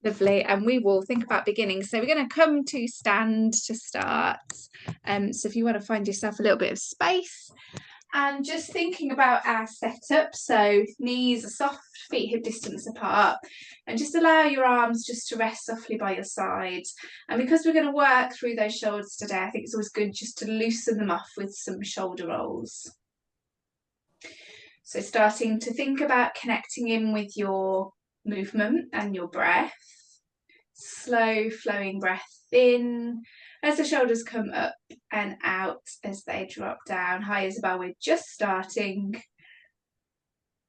Lovely, and we will think about beginning. So we're going to come to stand to start. So if you want to find yourself a little bit of space, and just thinking about our setup, so knees are soft, feet hip distance apart, and just allow your arms just to rest softly by your side. And because we're going to work through those shoulders today, I think it's always good just to loosen them off with some shoulder rolls. So starting to think about connecting in with your movement and your breath. Slow flowing breath in as the shoulders come up and out as they drop down. Hi Isabel, we're just starting.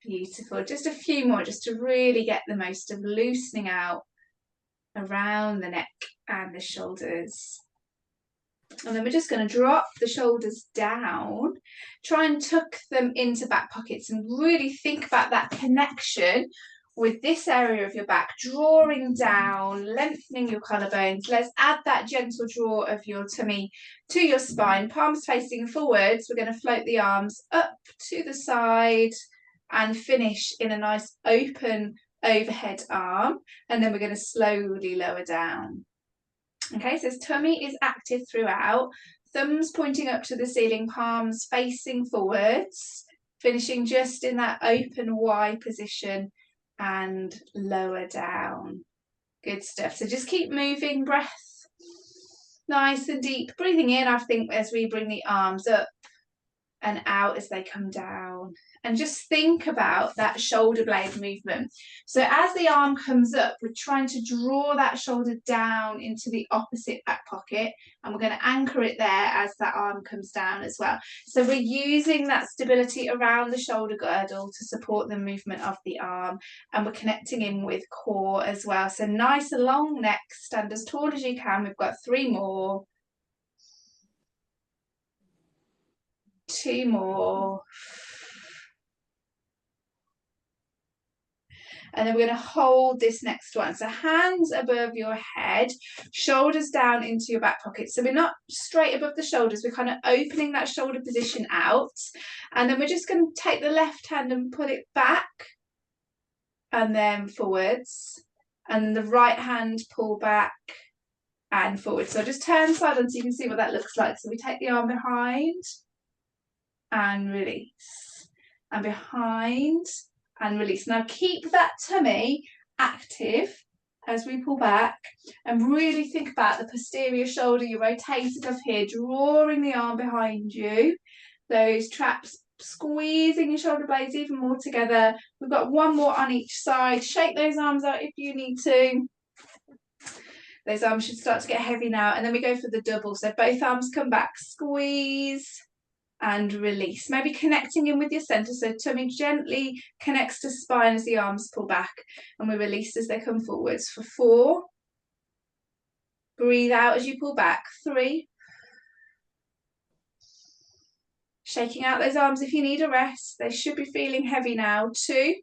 Beautiful, just a few more just to really get the most of loosening out around the neck and the shoulders. And then we're just going to drop the shoulders down, try and tuck them into back pockets and really think about that connection with this area of your back, drawing down, lengthening your collarbones. Let's add that gentle draw of your tummy to your spine, palms facing forwards. We're going to float the arms up to the side and finish in a nice open overhead arm. And then we're going to slowly lower down. Okay, so tummy is active throughout, thumbs pointing up to the ceiling, palms facing forwards, finishing just in that open Y position and lower down. Good stuff. So just keep moving, breath nice and deep, breathing in, I think, as we bring the arms up and out as they come down. And just think about that shoulder blade movement. So as the arm comes up, we're trying to draw that shoulder down into the opposite back pocket, and we're going to anchor it there as that arm comes down as well. So we're using that stability around the shoulder girdle to support the movement of the arm, and we're connecting in with core as well. So nice long neck, stand as tall as you can. We've got 3 more. 2 more. And then we're going to hold this next one. So hands above your head, shoulders down into your back pocket. So we're not straight above the shoulders, we're kind of opening that shoulder position out. And then we're just going to take the left hand and pull it back and then forwards. And the right hand pull back and forward. So just turn side on so you can see what that looks like. So we take the arm behind and release, and behind and release. Now keep that tummy active as we pull back, and really think about the posterior shoulder. You're rotating up here, drawing the arm behind you, those traps squeezing your shoulder blades even more together. We've got 1 more on each side. Shake those arms out if you need to. Those arms should start to get heavy now, and then we go for the double. So both arms come back, squeeze and release, maybe connecting in with your center, so tummy gently connects to spine as the arms pull back, and we release as they come forwards for 4. Breathe out as you pull back. 3. Shaking out those arms if you need a rest, they should be feeling heavy now. 2.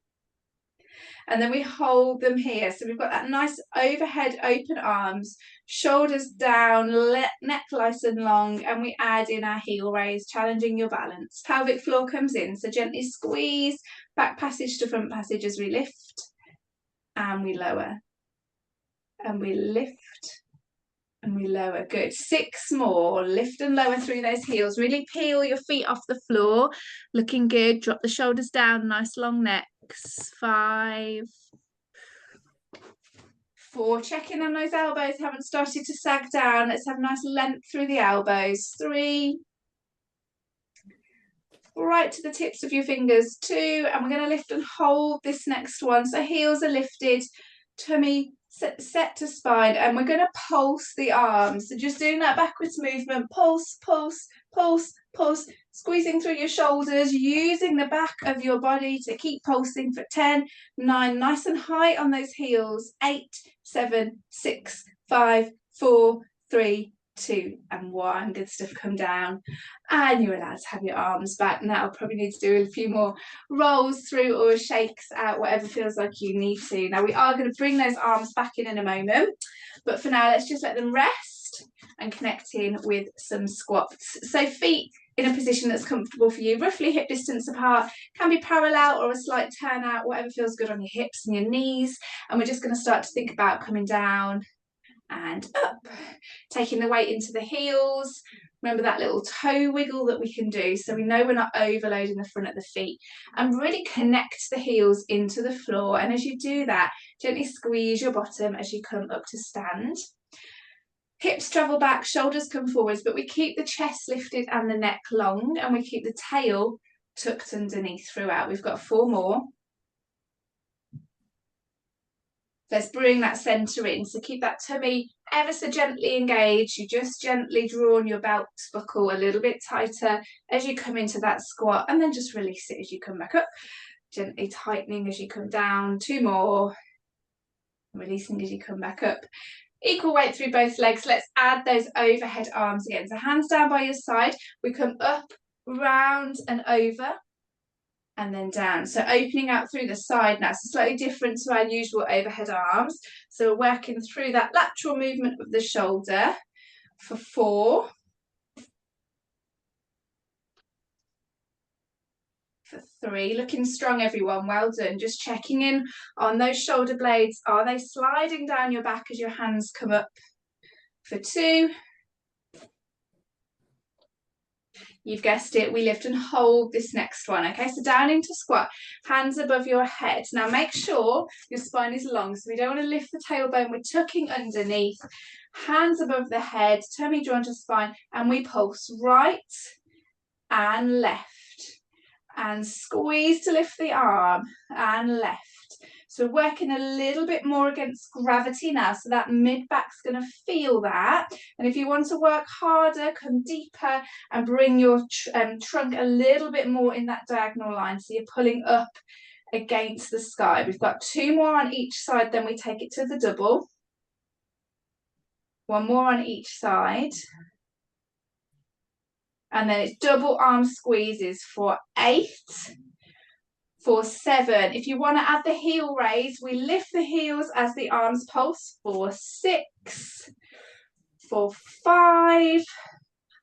And then we hold them here. So we've got that nice overhead open arms, shoulders down, neck nice and long, and we add in our heel raise, challenging your balance. Pelvic floor comes in, so gently squeeze, back passage to front passage as we lift, and we lower, and we lift, and we lower. Good. 6 more. Lift and lower through those heels. Really peel your feet off the floor. Looking good. Drop the shoulders down, nice long necks. 5. 4. Check in on those elbows, haven't started to sag down. Let's have nice length through the elbows. 3. Right to the tips of your fingers. 2. And we're going to lift and hold this next one. So heels are lifted, tummy set to spine, and we're going to pulse the arms. So just doing that backwards movement, pulse, pulse, pulse, pulse, squeezing through your shoulders, using the back of your body to keep pulsing for 10, 9, nice and high on those heels. 8, 7, 6, 5, 4, 3, 2 and 1. Good stuff. Come down, and you're allowed to have your arms back now. Probably need to do a few more rolls through or shakes out, whatever feels like you need to. Now we are going to bring those arms back in a moment, but for now let's just let them rest and connect in with some squats. So feet in a position that's comfortable for you, roughly hip distance apart, can be parallel or a slight turn out, whatever feels good on your hips and your knees. And we're just going to start to think about coming down and up, taking the weight into the heels. Remember that little toe wiggle that we can do, so we know we're not overloading the front of the feet. And really connect the heels into the floor, and as you do that, gently squeeze your bottom as you come up to stand. Hips travel back, shoulders come forwards, but we keep the chest lifted and the neck long, and we keep the tail tucked underneath throughout. We've got 4 more. Let's bring that centre in. So keep that tummy ever so gently engaged. You just gently draw on your belt buckle a little bit tighter as you come into that squat, and then just release it as you come back up. Gently tightening as you come down. 2 more. Releasing as you come back up. Equal weight through both legs. Let's add those overhead arms again. So hands down by your side. We come up, round and over, and then down. So opening out through the side now. So slightly different to our usual overhead arms. So we're working through that lateral movement of the shoulder for 4. For 3. Looking strong, everyone. Well done. Just checking in on those shoulder blades. Are they sliding down your back as your hands come up? For 2. You've guessed it, we lift and hold this next one. Okay, so down into squat, hands above your head. Now make sure your spine is long, so we don't want to lift the tailbone. We're tucking underneath, hands above the head, tummy drawn to spine, and we pulse right and left. And squeeze to lift the arm and left. So we're working a little bit more against gravity now, so that mid-back's going to feel that. And if you want to work harder, come deeper and bring your trunk a little bit more in that diagonal line, so you're pulling up against the sky. We've got 2 more on each side, then we take it to the double. 1 more on each side. And then it's double arm squeezes for 8. For 7. If you want to add the heel raise, we lift the heels as the arms pulse. For 6. For 5.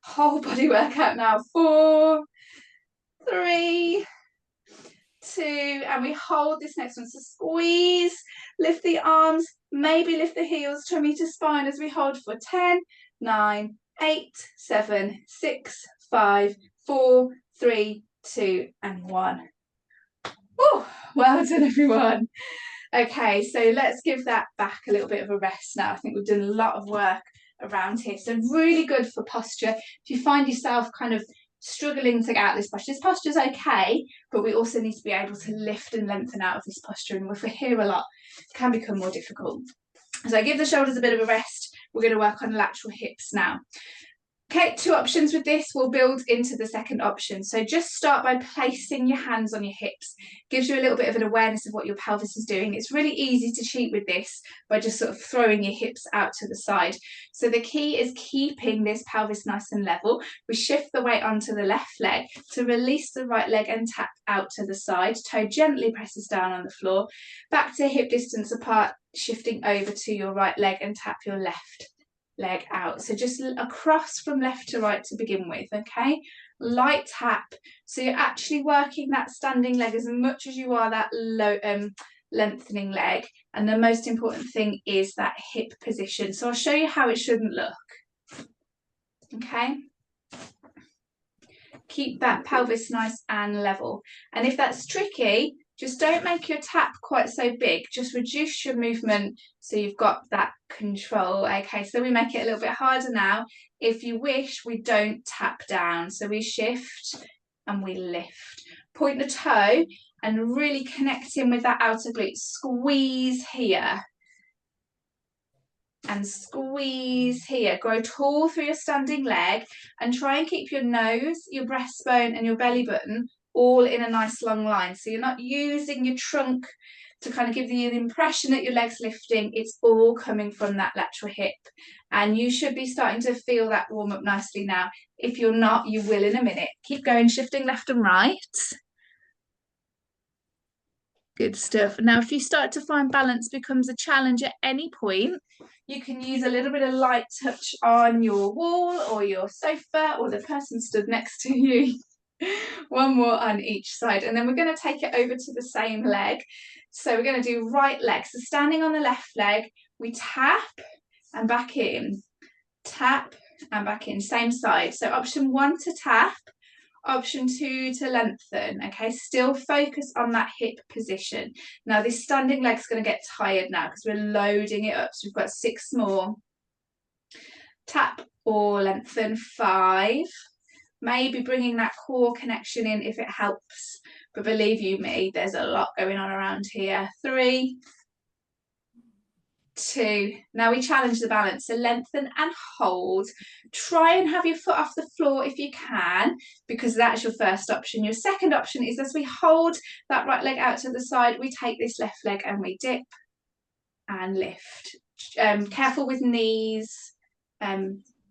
Whole body workout now. 4. 3. 2. And we hold this next one. So squeeze, lift the arms, maybe lift the heels, tummy to spine as we hold for 10, 9, 8, 7, 6, 5, 4, 3, 2, and 1. Oh, well done, everyone. Okay, so let's give that back a little bit of a rest now. I think we've done a lot of work around here. So really good for posture. If you find yourself kind of struggling to get out of this posture's okay, but we also need to be able to lift and lengthen out of this posture. And if we're here a lot, it can become more difficult. So give the shoulders a bit of a rest. We're going to work on lateral hips now. Okay, 2 options with this. We'll build into the second option. So just start by placing your hands on your hips. Gives you a little bit of an awareness of what your pelvis is doing. It's really easy to cheat with this by just sort of throwing your hips out to the side. So the key is keeping this pelvis nice and level. We shift the weight onto the left leg to release the right leg and tap out to the side. Toe gently presses down on the floor. Back to hip distance apart, shifting over to your right leg and tap your left leg out. So just across from left to right to begin with. Okay, light tap, so you're actually working that standing leg as much as you are that low lengthening leg. And the most important thing is that hip position. So I'll show you how it shouldn't look. Okay, keep that pelvis nice and level, and if that's tricky, just don't make your tap quite so big. Just reduce your movement so you've got that control. Okay, so we make it a little bit harder now. If you wish, we don't tap down. So we shift and we lift. Point the toe and really connect in with that outer glute. Squeeze here. And squeeze here. Grow tall through your standing leg and try and keep your nose, your breastbone and your belly button all in a nice long line. So you're not using your trunk to kind of give you the impression that your leg's lifting. It's all coming from that lateral hip. And you should be starting to feel that warm up nicely now. If you're not, you will in a minute. Keep going, shifting left and right. Good stuff. Now, if you start to find balance becomes a challenge at any point, You can use a little bit of light touch on your wall or your sofa or the person stood next to you. One more on each side, and then we're going to take it over to the same leg. So we're going to do right leg. So standing on the left leg, we tap and back in, tap and back in, same side. So option 1 to tap, option 2 to lengthen. Okay, still focus on that hip position. Now this standing leg's going to get tired now because we're loading it up. So we've got 6 more. Tap or lengthen, 5. Maybe bringing that core connection in if it helps. But believe you me, there's a lot going on around here. 3, 2. Now we challenge the balance. So lengthen and hold. Try and have your foot off the floor if you can, because that's your first option. Your second option is as we hold that right leg out to the side, we take this left leg and we dip and lift. Careful with knees.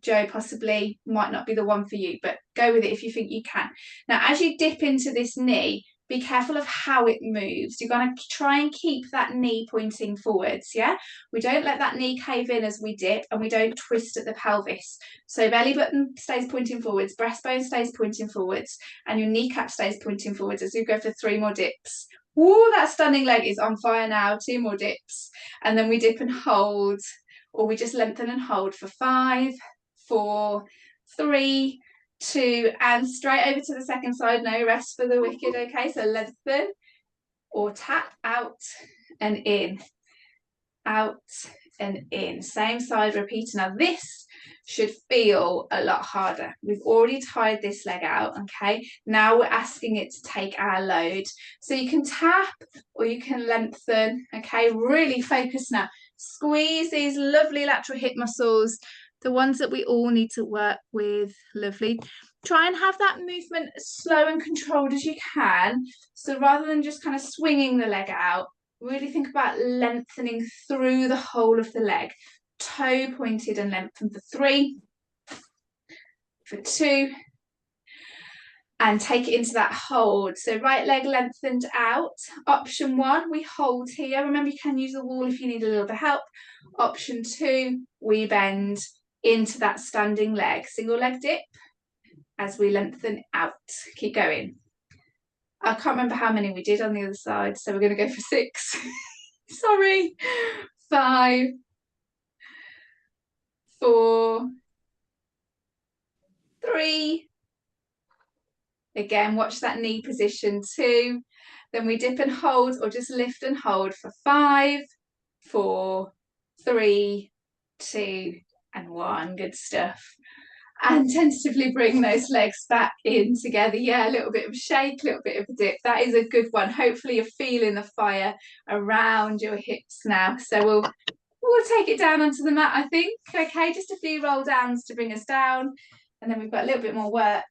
Joe possibly might not be the one for you, but go with it if you think you can. Now, as you dip into this knee, be careful of how it moves. You're going to try and keep that knee pointing forwards, yeah? We don't let that knee cave in as we dip, and we don't twist at the pelvis. So belly button stays pointing forwards, breastbone stays pointing forwards, and your kneecap stays pointing forwards as you go for 3 more dips. Woo, that standing leg is on fire now. 2 more dips. And then we dip and hold, or we just lengthen and hold for 5, 4, 3, 2, and straight over to the second side. No rest for the wicked. Okay, so lengthen or tap out and in, out and in. Same side, repeat. Now this should feel a lot harder. We've already tied this leg out, okay? Now we're asking it to take our load. So you can tap or you can lengthen, okay? Really focus now. Squeeze these lovely lateral hip muscles, the ones that we all need to work with. Lovely. Try and have that movement as slow and controlled as you can. So rather than just kind of swinging the leg out, really think about lengthening through the whole of the leg. Toe pointed and lengthen for 3, for 2, and take it into that hold. So right leg lengthened out. Option 1, we hold here. Remember, you can use the wall if you need a little bit of help. Option 2, we bend into that standing leg. Single leg dip as we lengthen out. Keep going. I can't remember how many we did on the other side, so we're going to go for 6. Sorry. 5, 4, 3. Again, watch that knee position 2. Then we dip and hold, or just lift and hold for 5, 4, 3, 2, and 1. Good stuff. And tentatively bring those legs back in together. Yeah, a little bit of a shake, a little bit of a dip. That is a good one. Hopefully you're feeling the fire around your hips now. So we'll take it down onto the mat, I think. Okay, just a few roll downs to bring us down. And then we've got a little bit more work.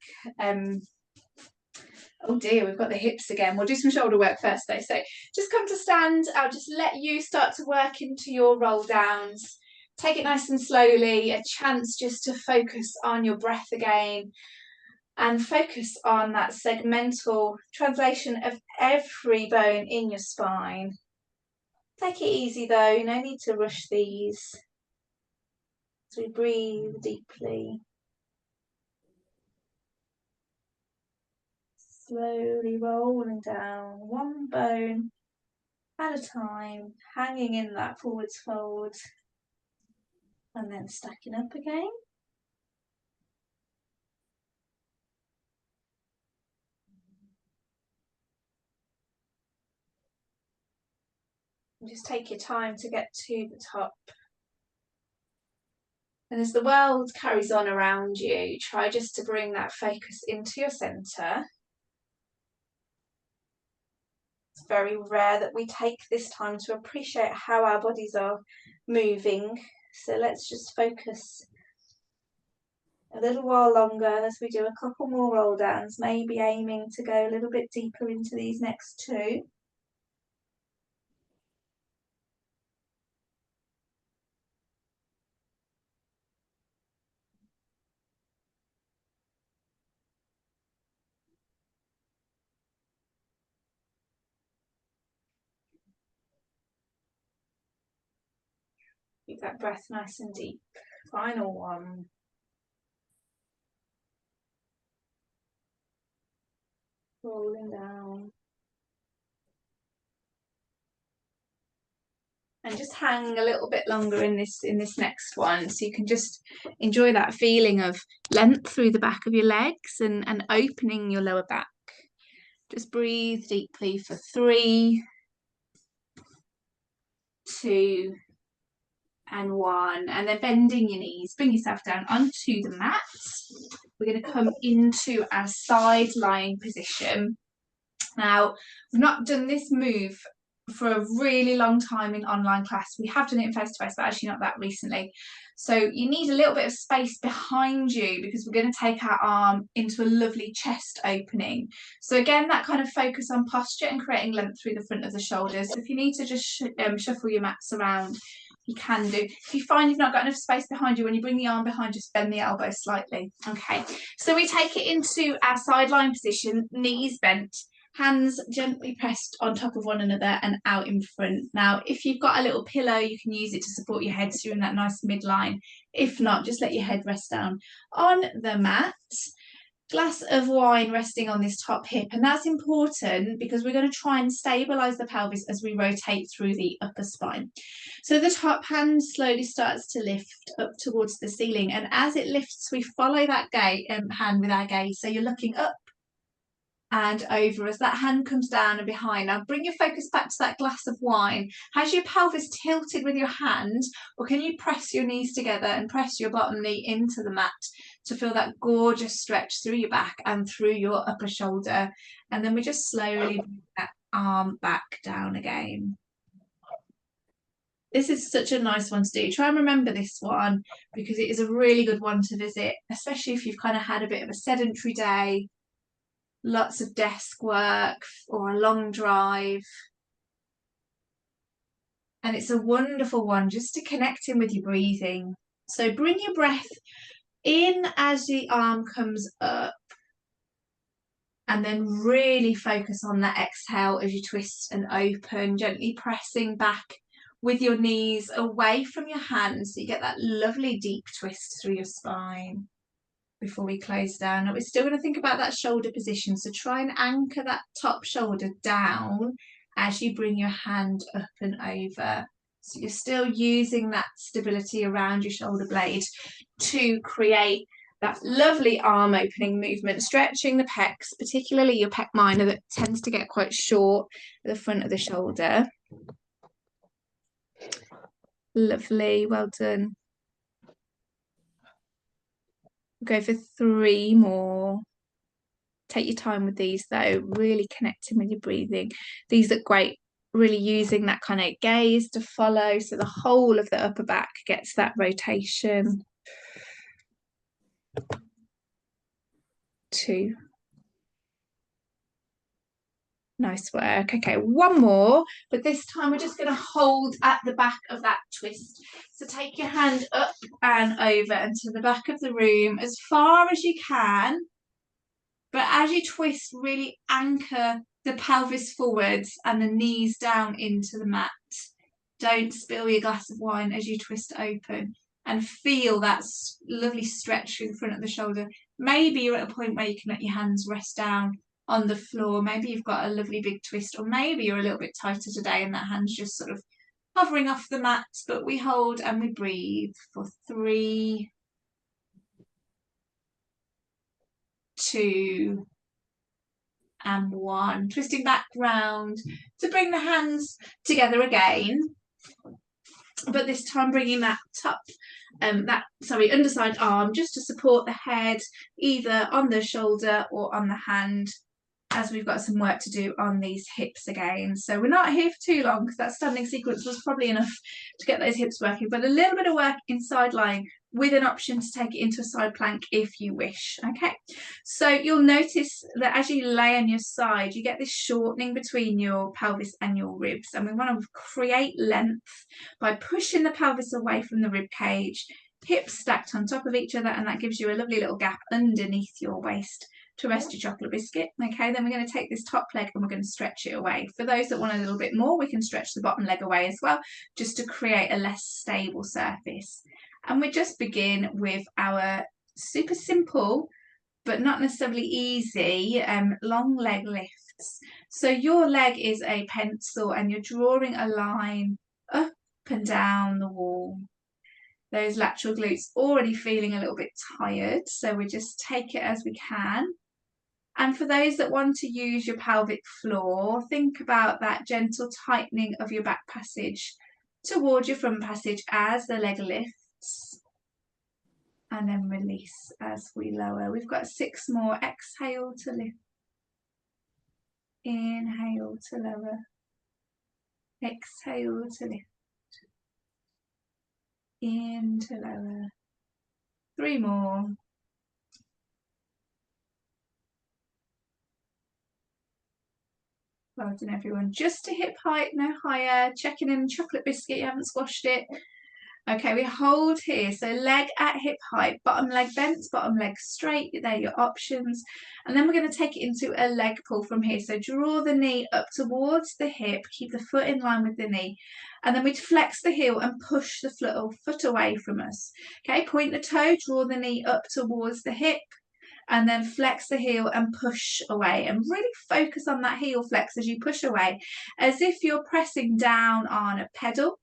Oh dear, we've got the hips again. We'll do some shoulder work first though. So just come to stand. I'll just let you start to work into your roll downs. Take it nice and slowly, a chance just to focus on your breath again and focus on that segmental translation of every bone in your spine. Take it easy though, no need to rush these. As we breathe deeply. Slowly rolling down, one bone at a time, hanging in that forwards fold, and then stacking up again. And just take your time to get to the top. And as the world carries on around you, try just to bring that focus into your centre. It's very rare that we take this time to appreciate how our bodies are moving. So let's just focus a little while longer as we do a couple more roll downs, maybe aiming to go a little bit deeper into these next 2. Keep that breath nice and deep. Final one. Rolling down. And just hang a little bit longer in this next one, so you can just enjoy that feeling of length through the back of your legs and opening your lower back. Just breathe deeply for 3, 2, and 1, and then bending your knees, bring yourself down onto the mat. We're going to come into our side lying position. Now, we've not done this move for a really long time in online class. We have done it in face-to-face, but actually not that recently. So you need a little bit of space behind you, because we're going to take our arm into a lovely chest opening. So again, that kind of focus on posture and creating length through the front of the shoulders. So if you need to just shuffle your mats around, you can do. If you find you've not got enough space behind you, when you bring the arm behind, just bend the elbow slightly. Okay, so we take it into our sideline position, knees bent, hands gently pressed on top of one another and out in front. Now, if you've got a little pillow, you can use it to support your head, so you're in that nice midline. If not, just let your head rest down on the mat. Glass of wine resting on this top hip, and that's important because we're going to try and stabilize the pelvis as we rotate through the upper spine. So the top hand slowly starts to lift up towards the ceiling, and as it lifts, we follow that hand with our gaze. So you're looking up and over as that hand comes down and behind. Now bring your focus back to that glass of wine. Has your pelvis tilted with your hand, or can you press your knees together and press your bottom knee into the mat to feel that gorgeous stretch through your back and through your upper shoulder? And then we just slowly bring that arm back down again. This is such a nice one to do. Try and remember this one, because it is a really good one to visit, especially if you've kind of had a bit of a sedentary day, lots of desk work or a long drive. And it's a wonderful one just to connect in with your breathing. So bring your breath in as the arm comes up, and then really focus on that exhale as you twist and open, gently pressing back with your knees away from your hands, so you get that lovely deep twist through your spine. Before we close down, now we're still going to think about that shoulder position, so try and anchor that top shoulder down as you bring your hand up and over, so you're still using that stability around your shoulder blade to create that lovely arm opening movement, stretching the pecs, particularly your pec minor that tends to get quite short at the front of the shoulder. Lovely, well done. Go for 3 more. Take your time with these though, really connecting with your breathing. These look great, really using that kind of gaze to follow, so the whole of the upper back gets that rotation. 2. Nice work. Okay, 1 more, but this time we're just going to hold at the back of that twist. So take your hand up and over and to the back of the room as far as you can. But as you twist, really anchor the pelvis forwards and the knees down into the mat. Don't spill your glass of wine as you twist open, and feel that lovely stretch through the front of the shoulder. Maybe you're at a point where you can let your hands rest down on the floor. Maybe you've got a lovely big twist, or maybe you're a little bit tighter today and that hand's just sort of hovering off the mat. But we hold and we breathe for 3, 2, and 1. Twisting back round to bring the hands together again, but this time bringing that top underside arm just to support the head, either on the shoulder or on the hand, as we've got some work to do on these hips again. So we're not here for too long, because that standing sequence was probably enough to get those hips working, but a little bit of work in side lying with an option to take it into a side plank if you wish. Okay, so you'll notice that as you lay on your side, you get this shortening between your pelvis and your ribs, and we want to create length by pushing the pelvis away from the rib cage, hips stacked on top of each other, and that gives you a lovely little gap underneath your waist to rest your chocolate biscuit. Okay, then we're going to take this top leg and we're going to stretch it away. For those that want a little bit more, we can stretch the bottom leg away as well, just to create a less stable surface. And we just begin with our super simple, but not necessarily easy, long leg lifts. So your leg is a pencil and you're drawing a line up and down the wall. Those lateral glutes already feeling a little bit tired, so we just take it as we can. And for those that want to use your pelvic floor, think about that gentle tightening of your back passage towards your front passage as the leg lifts. And then release as we lower. We've got 6 more. Exhale to lift. Inhale to lower. Exhale to lift. In to lower. 3 more. Well done, everyone. Just to hip height, no higher. Checking in chocolate biscuit, you haven't squashed it. Okay, we hold here. So leg at hip height, bottom leg bent, bottom leg straight. They're your options. And then we're going to take it into a leg pull from here. So draw the knee up towards the hip, keep the foot in line with the knee. And then we'd flex the heel and push the foot away from us. Okay, point the toe, draw the knee up towards the hip. And then flex the heel and push away, and really focus on that heel flex as you push away, as if you're pressing down on a pedal,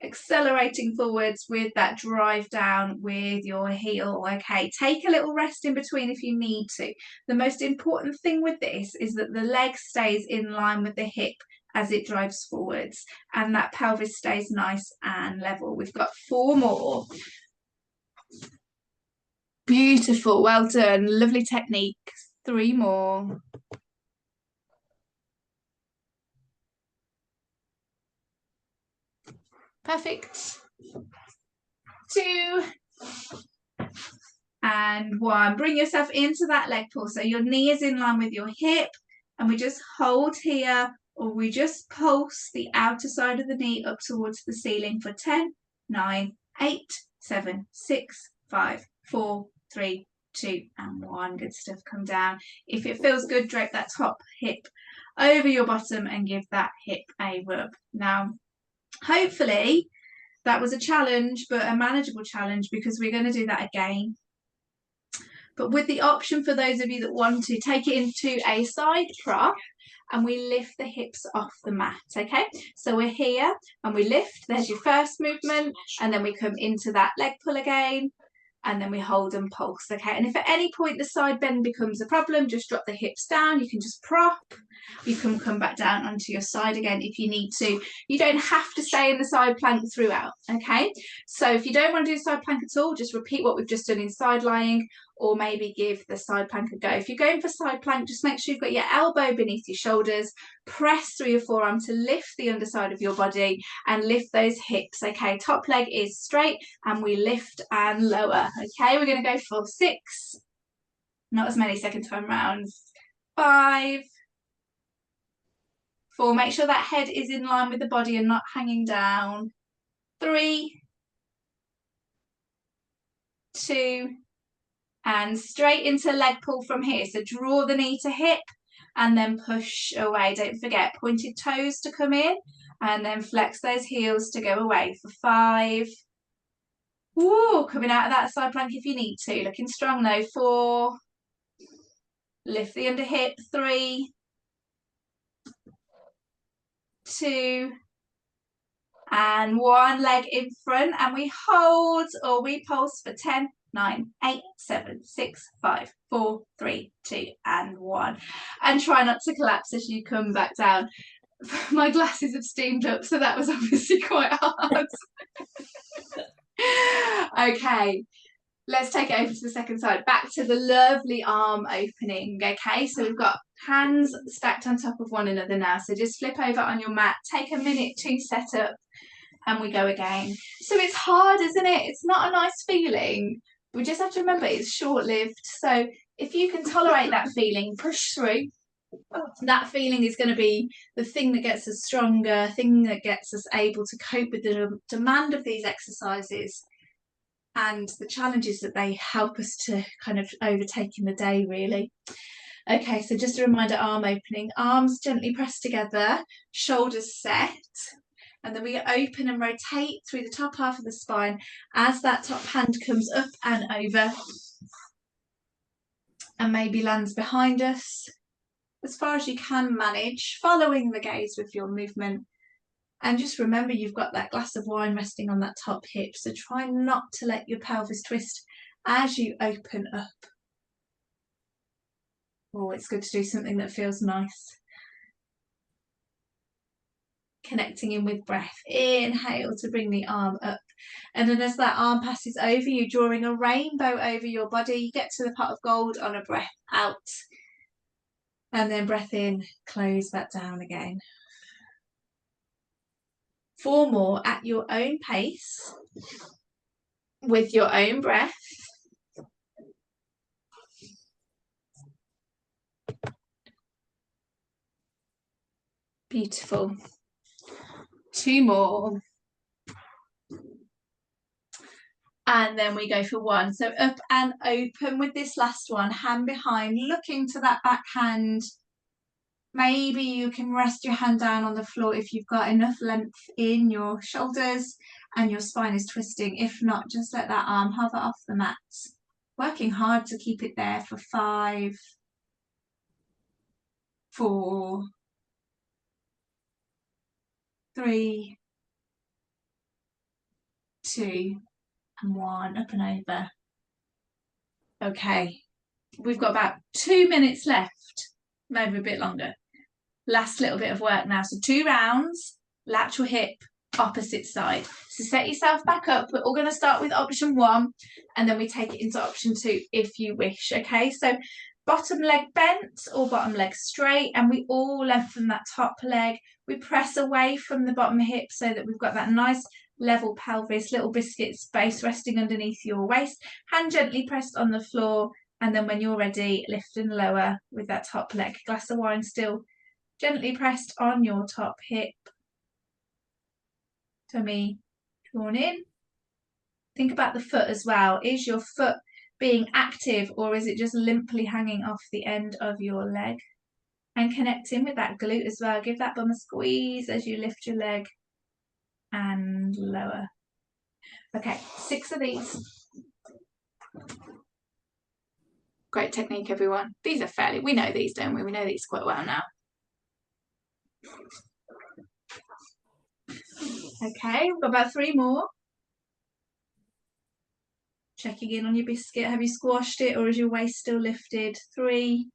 accelerating forwards with that drive down with your heel. Okay, take a little rest in between if you need to. The most important thing with this is that the leg stays in line with the hip as it drives forwards, and that pelvis stays nice and level. We've got 4 more. Beautiful, well done, lovely technique. 3 more. Perfect. 2 and 1. Bring yourself into that leg pull. So your knee is in line with your hip, and we just hold here, or we just pulse the outer side of the knee up towards the ceiling for 10, 9, 8, 7, 6, 5, 4, 3, 2 and 1. Good stuff. Come down. If it feels good, drape that top hip over your bottom and give that hip a rub. Now, hopefully that was a challenge, but a manageable challenge, because we're going to do that again. But with the option for those of you that want to take it into a side prop, and we lift the hips off the mat. Okay, so we're here and we lift. There's your first movement, and then we come into that leg pull again, and then we hold and pulse. Okay, and if at any point the side bend becomes a problem, just drop the hips down. You can just prop. You can come back down onto your side again if you need to. You don't have to stay in the side plank throughout. Okay, so if you don't want to do side plank at all, just repeat what we've just done in side lying, or maybe give the side plank a go. If you're going for side plank, just make sure you've got your elbow beneath your shoulders. Press through your forearm to lift the underside of your body and lift those hips. Okay, top leg is straight and we lift and lower. Okay, we're going to go for 6. Not as many second time rounds. 5, 4. Make sure that head is in line with the body and not hanging down. 3, 2, and straight into leg pull from here. So draw the knee to hip and then push away. Don't forget pointed toes to come in, and then flex those heels to go away for 5. Woo, coming out of that side plank if you need to. Looking strong though. 4. Lift the under hip. 3, 2, and 1. Leg in front, and we hold or we pulse for 10, 9, 8, 7, 6, 5, 4, 3, 2 and 1. And try not to collapse as you come back down. My glasses have steamed up, so that was obviously quite hard. Okay, let's take it over to the second side. Back to the lovely arm opening. Okay, so we've got hands stacked on top of one another now. So just flip over on your mat, take a minute to set up, and we go again. So it's hard, isn't it? It's not a nice feeling. We just have to remember it's short-lived. So if you can tolerate that feeling, push through. That feeling is going to be the thing that gets us stronger, thing that gets us able to cope with the demand of these exercises and the challenges that they help us to kind of overtake in the day, really. Okay, so just a reminder, arm opening, arms gently pressed together, shoulders set, and then we open and rotate through the top half of the spine as that top hand comes up and over and maybe lands behind us as far as you can manage, following the gaze with your movement. And just remember, you've got that glass of wine resting on that top hip, so try not to let your pelvis twist as you open up. Oh, it's good to do something that feels nice. Connecting in with breath. Inhale to bring the arm up. And then as that arm passes over you, drawing a rainbow over your body, you get to the pot of gold on a breath out. And then breath in, close that down again. 4 more at your own pace, with your own breath. Beautiful. 2 more. And then we go for 1. So up and open with this last one, hand behind, looking to that back hand. Maybe you can rest your hand down on the floor if you've got enough length in your shoulders and your spine is twisting. If not, just let that arm hover off the mat. Working hard to keep it there for 5, 4, 3, 2, and 1. Up and over. Okay, we've got about 2 minutes left, maybe a bit longer. Last little bit of work now. So 2 rounds, lateral hip, opposite side. So set yourself back up. We're all going to start with option 1, and then we take it into option 2 if you wish. Okay, so bottom leg bent or bottom leg straight, and we all lengthen that top leg. We press away from the bottom hip so that we've got that nice level pelvis, little biscuit space resting underneath your waist. Hand gently pressed on the floor, and then when you're ready, lift and lower with that top leg. Glass of wine still gently pressed on your top hip. Tummy drawn in. Think about the foot as well. Is your foot being active, or is it just limply hanging off the end of your leg? And connect in with that glute as well. Give that bum a squeeze as you lift your leg and lower. Okay, 6 of these. Great technique, everyone. These are we know these, don't we? We know these quite well now. Okay, we've got about 3 more. Checking in on your biscuit. Have you squashed it, or is your waist still lifted? 3.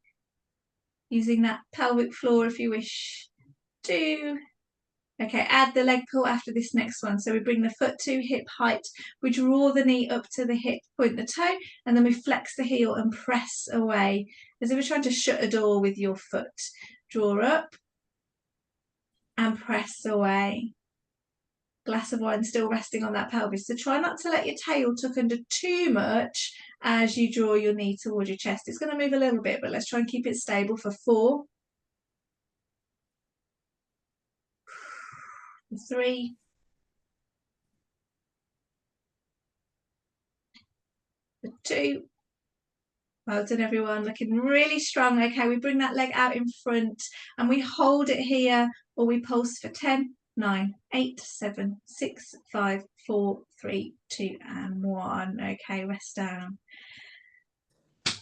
Using that pelvic floor if you wish. 2. Okay, add the leg pull after this next one. So we bring the foot to hip height. We draw the knee up to the hip, point the toe, and then we flex the heel and press away, as if we're trying to shut a door with your foot. Draw up and press away. Glass of wine still resting on that pelvis. So try not to let your tail tuck under too much as you draw your knee towards your chest. It's going to move a little bit, but let's try and keep it stable for 4, 3, 2. Well done, everyone. Looking really strong. Okay, we bring that leg out in front and we hold it here, or we pulse for 10, 9, 8, 7, 6, 5, 4, 3, 2, and 1. Okay, rest down.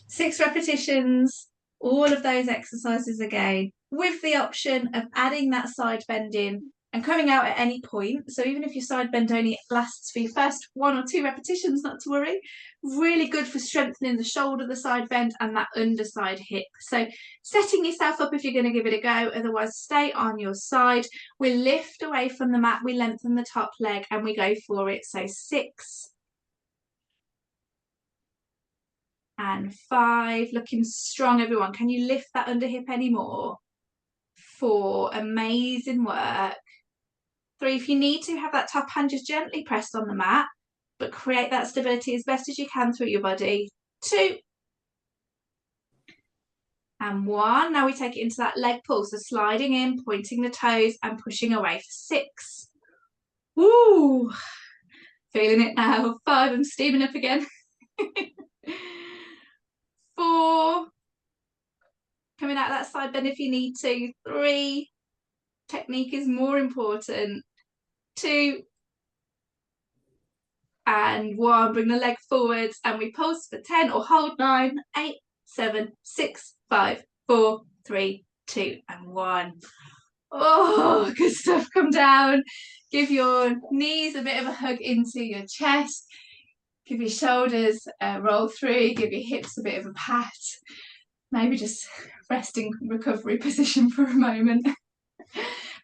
6 repetitions, all of those exercises again, with the option of adding that side bend in and coming out at any point. So even if your side bend only lasts for your first 1 or 2 repetitions, not to worry. Really good for strengthening the shoulder, the side bend, and that underside hip. So setting yourself up if you're going to give it a go, otherwise stay on your side. We lift away from the mat, we lengthen the top leg, and we go for it. So 6 and 5, looking strong, everyone. Can you lift that under hip anymore? 4, amazing work. 3, if you need to, have that top hand just gently pressed on the mat, but create that stability as best as you can through your body. 2 and 1. Now we take it into that leg pull, so sliding in, pointing the toes and pushing away for 6. Woo! Feeling it now. 5, I'm steaming up again. 4, coming out that side bend if you need to. 3, technique is more important. 2, and 1, bring the leg forwards and we pulse for 10 or hold 9, 8, 7, 6, 5, 4, 3, 2, and 1. Oh, good stuff. Come down, give your knees a bit of a hug into your chest, give your shoulders a roll through, give your hips a bit of a pat, maybe just rest in recovery position for a moment.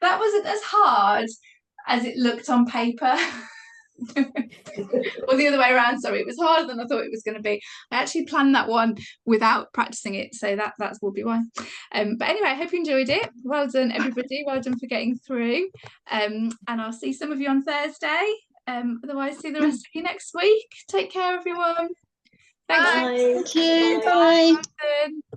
That wasn't as hard as it looked on paper. Or the other way around, sorry, it was harder than I thought it was going to be. I actually planned that one without practicing it, so that will be why. But anyway, I hope you enjoyed it. Well done, everybody. Well done for getting through. And I'll see some of you on Thursday. Otherwise, see the rest of you next week. Take care, everyone. Thanks. Bye. Thank you. Bye. Bye.